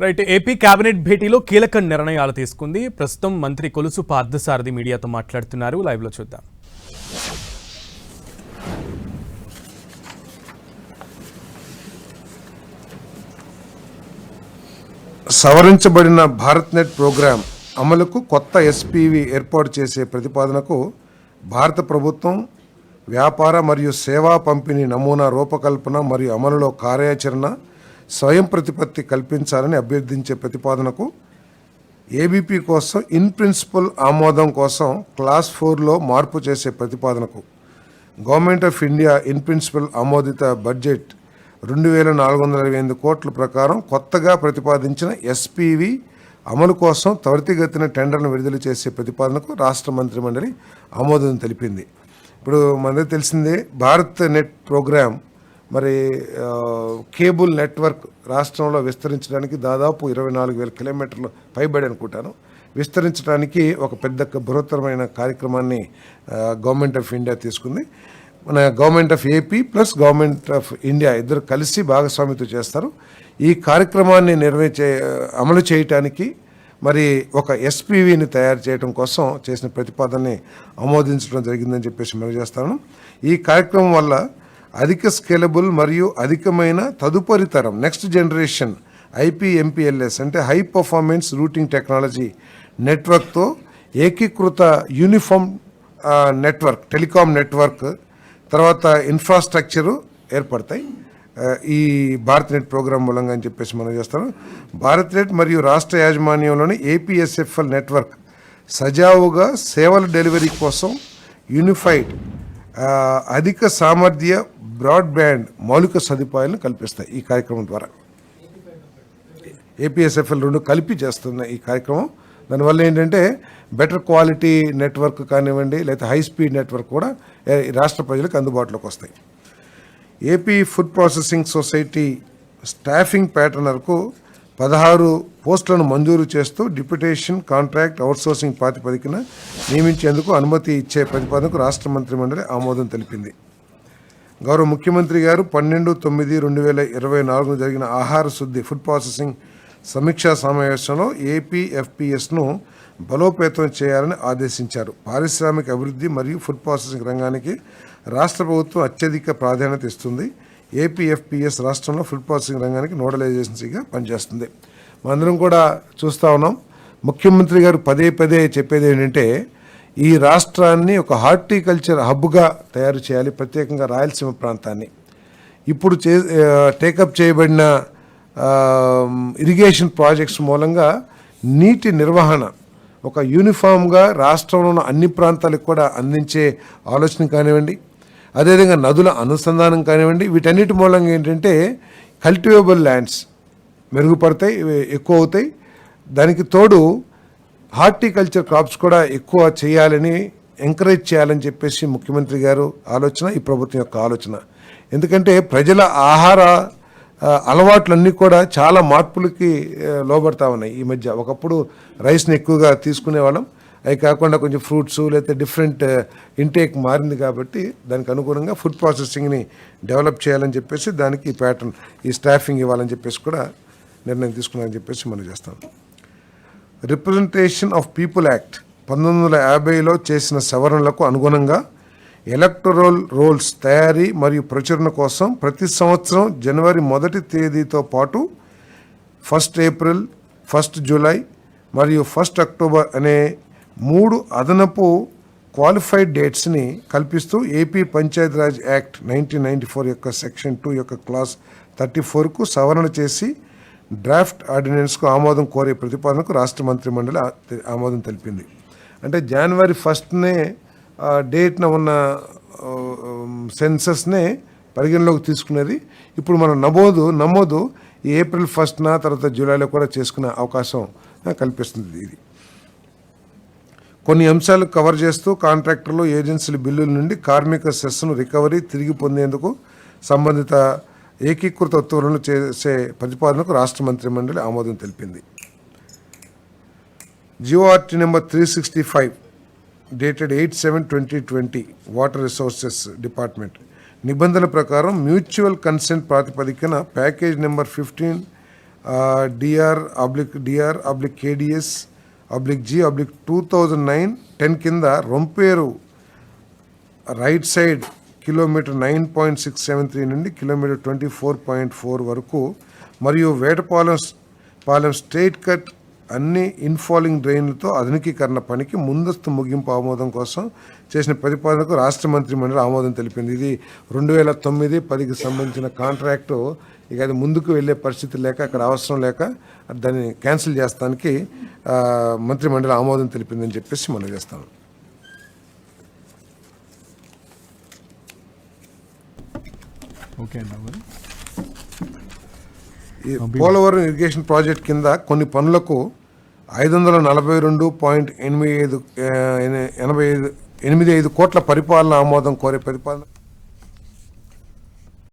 Right. AP cabinet భేటీలో కీలక నిర్ణయాలు తీసుకుంది. ప్రస్తుతం మంత్రి కొలుసు పార్థసారథి మీడియాతో మాట్లాడుతున్నారు. లైవ్ లో చూద్దాం. సవరించబడిన భారత్ నెట్ ప్రోగ్రాం అమలుకు కొత్త ఎస్పీవి ఏర్పాటు చేసే ప్రతిపాదనకు భారత ప్రభుత్వం వ్యాపార మరియు సేవా పంపిణీ నమూనా రూపకల్పన మరియు అమలులో కార్యాచరణ స్వయం ప్రతిపత్తి కల్పించాలని అభ్యర్థించే ప్రతిపాదనకు ఏబీపీ కోసం ఇన్ ప్రిన్సిపల్ ఆమోదం కోసం క్లాస్ 4లో మార్పు చేసే ప్రతిపాదనకు government of India in principle ఆమోదిత బడ్జెట్ 2428 కోట్ల ప్రకారం కొత్తగా ప్రతిపాదించిన ఎస్పీవి అమలు కోసం త్వరితగతిన టెండర్ను విడుదల చేసే ప్రతిపాదనకు రాష్ట్ర మంత్రిమండలి ఆమోదం తెలిపింది. ఇప్పుడు మనకు తెలిసిందే, భారత్ నెట్ ప్రోగ్రాం మరి కేబుల్ నెట్వర్క్ రాష్ట్రంలో విస్తరించడానికి దాదాపు 24,000 కిలోమీటర్లు పైబడి అనుకుంటాను విస్తరించడానికి ఒక పెద్ద బృహత్తరమైన కార్యక్రమాన్ని గవర్నమెంట్ ఆఫ్ ఇండియా తీసుకుంది. మన government of AP plus government of India ఇద్దరు కలిసి భాగస్వామ్యత చేస్తారు. ఈ కార్యక్రమాన్ని అమలు చేయటానికి మరి ఒక ఎస్పీవీని తయారు చేయడం కోసం చేసిన ప్రతిపాదనని ఆమోదించడం జరిగిందని చెప్పేసి మనం చేస్తాను. ఈ కార్యక్రమం వల్ల అధిక స్కేలబుల్ మరియు అధికమైన తదుపరి తరం నెక్స్ట్ జనరేషన్ ఐపీఎంపీఎల్ఎస్ అంటే హై పర్ఫార్మెన్స్ రూటింగ్ టెక్నాలజీ నెట్వర్క్తో ఏకీకృత యూనిఫామ్ నెట్వర్క్ టెలికాం నెట్వర్క్ తర్వాత ఇన్ఫ్రాస్ట్రక్చరు ఏర్పడతాయి ఈ భారత్ నెట్ ప్రోగ్రాం మూలంగా అని చెప్పేసి మనం చేస్తాను. భారత్ నెట్ మరియు రాష్ట్ర యాజమాన్యంలోని ఏపీఎస్ఎఫ్ఎల్ నెట్వర్క్ సజావుగా సేవల డెలివరీ కోసం యూనిఫైడ్ అధిక సామర్థ్య బ్రాడ్బ్యాండ్ మౌలిక సదుపాయాలను కల్పిస్తాయి. ఈ కార్యక్రమం ద్వారా ఏపీఎస్ఎఫ్ఎల్ రెండు కలిపి చేస్తున్న ఈ కార్యక్రమం దానివల్ల ఏంటంటే బెటర్ క్వాలిటీ నెట్వర్క్ కానివ్వండి లేదా హై స్పీడ్ నెట్వర్క్ కూడా రాష్ట్ర ప్రజలకు అందుబాటులోకి వస్తాయి. AP food processing society staffing ప్యాటర్నర్కు 16 పోస్టులను మంజూరు చేస్తూ డిప్యుటేషన్ కాంట్రాక్ట్ అవుట్సోర్సింగ్ ప్రాతిపదికన నియమించేందుకు అనుమతి ఇచ్చే ప్రతిపాదనకు రాష్ట్ర మంత్రిమండలి ఆమోదం తెలిపింది. గౌరవ ముఖ్యమంత్రి గారు 12/9/2024 జరిగిన ఆహార శుద్ధి ఫుడ్ ప్రాసెసింగ్ సమీక్షా సమావేశంలో ఏపీఎఫ్పిఎస్ను బలోపేతం చేయాలని ఆదేశించారు. పారిశ్రామిక అభివృద్ధి మరియు ఫుడ్ ప్రాసెసింగ్ రంగానికి రాష్ట్ర ప్రభుత్వం అత్యధిక ప్రాధాన్యత ఇస్తుంది. ఏపీఎఫ్పిఎస్ రాష్ట్రంలో ఫుడ్ ప్రాసెసింగ్ రంగానికి నోడల్ ఏజెన్సీగా పనిచేస్తుంది. మనందరం కూడా చూస్తూ ఉన్నాం. ముఖ్యమంత్రి గారు పదే పదే చెప్పేది ఏంటంటే ఈ రాష్ట్రాన్ని ఒక హార్టికల్చర్ హబ్గా తయారు చేయాలి, ప్రత్యేకంగా రాయలసీమ ప్రాంతాన్ని. ఇప్పుడు టేకప్ చేయబడిన ఇరిగేషన్ ప్రాజెక్ట్స్ మూలంగా నీటి నిర్వహణ ఒక యూనిఫామ్గా రాష్ట్రంలో ఉన్న అన్ని ప్రాంతాలకు కూడా అందించే ఆలోచన కానివ్వండి, అదేవిధంగా నదుల అనుసంధానం కానివ్వండి, వీటన్నిటి మూలంగా ఏంటంటే కల్టివేబుల్ ల్యాండ్స్ మెరుగుపడతాయి, ఎక్కువ అవుతాయి. దానికి తోడు హార్టికల్చర్ క్రాప్స్ కూడా ఎక్కువ చేయాలని ఎంకరేజ్ చేయాలని చెప్పేసి ముఖ్యమంత్రి గారు ఆలోచన, ఈ ప్రభుత్వం యొక్క ఆలోచన. ఎందుకంటే ప్రజల ఆహార అలవాట్లన్నీ కూడా చాలా మార్పులకి లోబడతా ఉన్నాయి ఈ మధ్య. ఒకప్పుడు రైస్ని ఎక్కువగా తీసుకునేవాళ్ళం, అవి కాకుండా కొంచెం ఫ్రూట్స్ లేదా డిఫరెంట్ ఇంటేక్ మారింది. కాబట్టి దానికి అనుగుణంగా ఫుడ్ ప్రాసెసింగ్ని డెవలప్ చేయాలని చెప్పేసి దానికి ఈ ప్యాటర్న్ ఈ స్టాఫింగ్ ఇవ్వాలని చెప్పేసి కూడా నిర్ణయం తీసుకున్నారని చెప్పేసి మనం చేస్తాం. రిప్రజెంటేషన్ ఆఫ్ పీపుల్ యాక్ట్ 1950లో చేసిన సవరణలకు అనుగుణంగా ఎలక్టోరల్ రోల్స్ తయారీ మరియు ప్రచురణ కోసం ప్రతి సంవత్సరం జనవరి 1 తేదీతో పాటు 1 ఏప్రిల్, 1 జూలై మరియు 1 అక్టోబర్ అనే 3 అదనపు క్వాలిఫైడ్ డేట్స్ని కల్పిస్తూ ఏపీ పంచాయతీరాజ్ యాక్ట్ 1994 యొక్క సెక్షన్ 2 యొక్క క్లాస్ 34కు సవరణ చేసి డ్రాఫ్ట్ ఆర్డినెన్స్కు ఆమోదం కోరే ప్రతిపాదనకు రాష్ట్ర మంత్రిమండలి ఆమోదం తెలిపింది. అంటే జనవరి 1నే డేట్న ఉన్న సెన్సస్నే పరిగణలోకి తీసుకునేది. ఇప్పుడు మన నమోదు ఏప్రిల్ 1న తర్వాత జూలైలో కూడా చేసుకునే అవకాశం కల్పిస్తుంది. ఇది కొన్ని అంశాలు కవర్ చేస్తూ కాంట్రాక్టర్లు ఏజెన్సీల బిల్లుల నుండి కార్మిక సెస్ను రికవరీ తిరిగి పొందేందుకు సంబంధిత ఏకీకృత ఉత్తర్వులను చేసే ప్రతిపాదనకు రాష్ట్ర మంత్రిమండలి ఆమోదం తెలిపింది. GO RT number 365 dated 8/7/2020 water resources department నిబంధనల ప్రకారం మ్యూచువల్ కన్సెంట్ ప్రాతిపదికన ప్యాకేజ్ నెంబర్ 15 DR/KDS/G/2009-10 కింద రొంపేరు రైట్ సైడ్ కిలోమీటర్ 9.673 నుండి కిలోమీటర్ 24.4 వరకు మరియు వేటపాలెం స్ట్రెయిట్ కట్ అన్ని ఇన్ఫాలింగ్ డ్రైన్లతో ఆధునికీకరణ పనికి ముందస్తు ముగింపు ఆమోదం కోసం చేసిన ప్రతిపాదనకు రాష్ట్ర మంత్రి మండలి ఆమోదం తెలిపింది. ఇది 2009-10కి సంబంధించిన కాంట్రాక్టు. ఇక అది ముందుకు వెళ్ళే పరిస్థితి లేక అక్కడ అవసరం లేక దాన్ని క్యాన్సిల్ చేస్తానికి మంత్రి మండలి ఆమోదం తెలిపిందని చెప్పేసి మనం చేస్తాం. ఓకే అండి. ఈ పోలవరం ఇరిగేషన్ ప్రాజెక్ట్ కింద కొన్ని పనులకు 542.85 కోట్ల పరిపాలన ఆమోదం కోరే ప్రతిపాదన